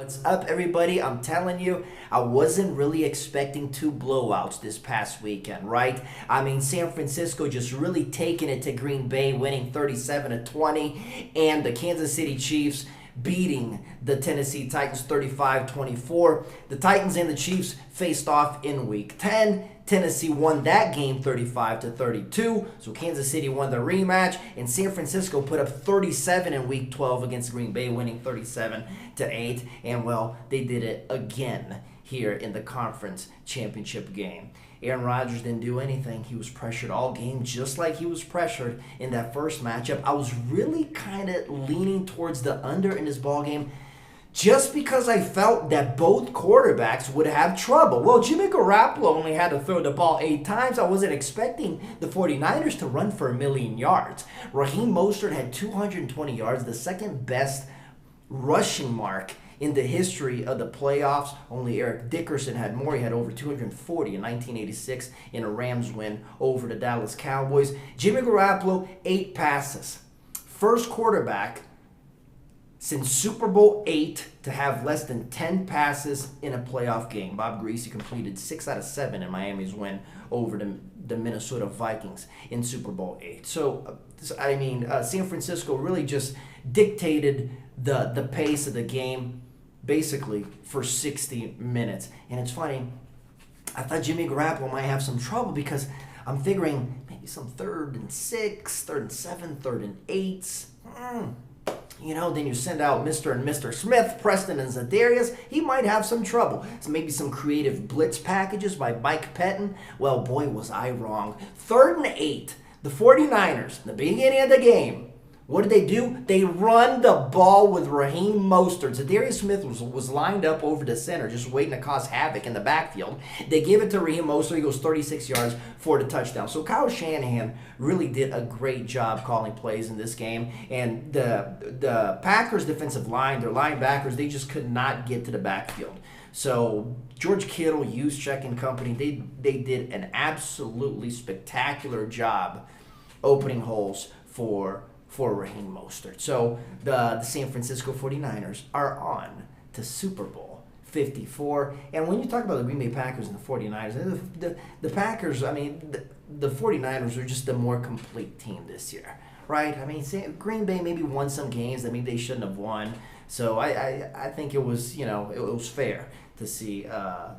What's up, everybody? I'm telling you, I wasn't really expecting two blowouts this past weekend, right? I mean, San Francisco just really taking it to Green Bay, winning 37-20, and the Kansas City Chiefs beating the Tennessee Titans 35-24. The Titans and the Chiefs faced off in Week 10. Tennessee won that game 35-32, so Kansas City won the rematch, and San Francisco put up 37 in Week 12 against Green Bay, winning 37-8, and well, they did it again here in the conference championship game. Aaron Rodgers didn't do anything. He was pressured all game, just like he was pressured in that first matchup. I was really kind of leaning towards the under in this ball game, just because I felt that both quarterbacks would have trouble. Well, Jimmy Garoppolo only had to throw the ball 8 times. I wasn't expecting the 49ers to run for 1,000,000 yards. Raheem Mostert had 220 yards, the second best rushing mark in the history of the playoffs. Only Eric Dickerson had more. He had over 240 in 1986 in a Rams win over the Dallas Cowboys. Jimmy Garoppolo, 8 passes. First quarterback since Super Bowl 8 to have less than 10 passes in a playoff game. Bob Greasy completed 6 out of 7 in Miami's win over the Minnesota Vikings in Super Bowl 8. So, San Francisco really just dictated the pace of the game basically for 60 minutes. And it's funny, I thought Jimmy Garoppolo might have some trouble because I'm figuring maybe some 3rd and 6, 3rd and 7, 3rd and 8s. Then you send out Mr. and Mr. Smith, Preston and Zadarius. He might have some trouble. So maybe some creative blitz packages by Mike Pettin. Well, boy, was I wrong. 3rd and 8. The 49ers, in the beginning of the game, what do? They run the ball with Raheem Mostert. Zadarius Smith was lined up over the center, just waiting to cause havoc in the backfield. They give it to Raheem Mostert. He goes 36 yards for the touchdown. So Kyle Shanahan really did a great job calling plays in this game. And the Packers' defensive line, their linebackers, they just could not get to the backfield. So George Kittle, Juszczyk and company, they did an absolutely spectacular job opening holes for Raheem Mostert. So the San Francisco 49ers are on to Super Bowl 54. And when you talk about the Green Bay Packers and the 49ers, the Packers, the 49ers are just a more complete team this year, right? Green Bay maybe won some games that maybe they shouldn't have won. So I think it was fair to see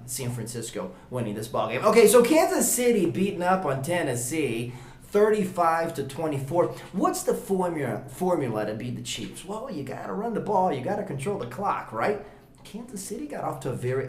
San Francisco winning this ball game. Okay, so Kansas City beating up on Tennessee 35-24. What's the formula to beat the Chiefs? Well, you got to run the ball. You got to control the clock, right? Tennessee got off to a very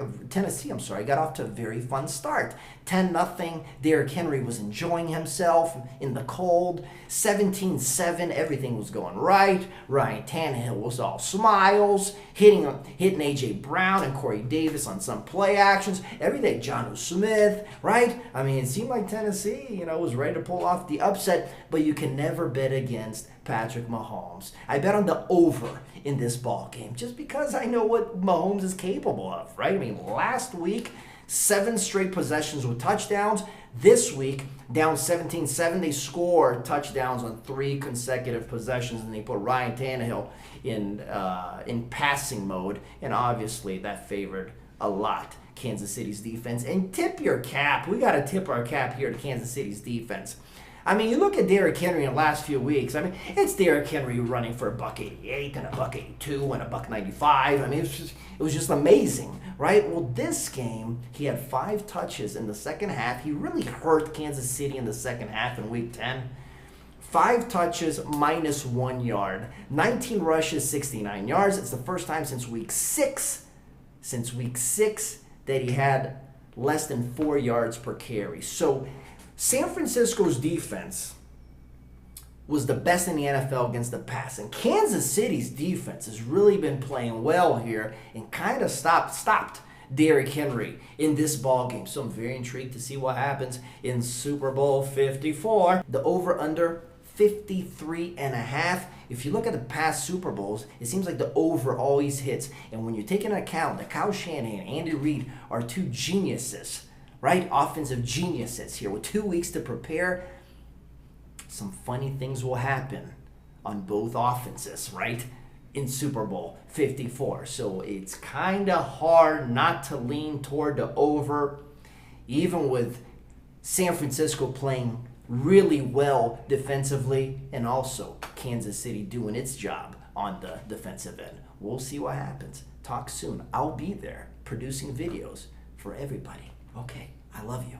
fun start. 10-0. Derrick Henry was enjoying himself in the cold. 17-7. Everything was going right. Ryan Tannehill was all smiles, hitting A.J. Brown and Corey Davis on some play actions. Everything. Jonnu Smith, right? It seemed like Tennessee, was ready to pull off the upset, but you can never bet against Patrick Mahomes. I bet on the over in this ball game just because I know what Mahomes is capable of, right? Last week, 7 straight possessions with touchdowns. This week, down 17-7, they score touchdowns on 3 consecutive possessions, and they put Ryan Tannehill in passing mode, and obviously that favored a lot Kansas City's defense. And tip your cap. We got to tip our cap here to Kansas City's defense. You look at Derrick Henry in the last few weeks. It's Derrick Henry running for $188 and $182 and $195. It was just amazing, right? Well, this game, he had 5 touches in the second half. He really hurt Kansas City in the second half in Week 10. 5 touches, -1 yard. 19 rushes, 69 yards. It's the first time since Week 6 that he had less than 4 yards per carry. So San Francisco's defense was the best in the NFL against the pass. And Kansas City's defense has really been playing well here and kind of stopped Derrick Henry in this ball game. So I'm very intrigued to see what happens in Super Bowl 54. The over-under 53.5. If you look at the past Super Bowls, it seems like the over always hits. And when you take into account that Kyle Shanahan and Andy Reid are 2 geniuses, right? Offensive geniuses here with 2 weeks to prepare, some funny things will happen on both offenses, right? in Super Bowl 54. So it's kind of hard not to lean toward the over, even with San Francisco playing really well defensively and also Kansas City doing its job on the defensive end. We'll see what happens. Talk soon. I'll be there producing videos for everybody. Okay, I love you.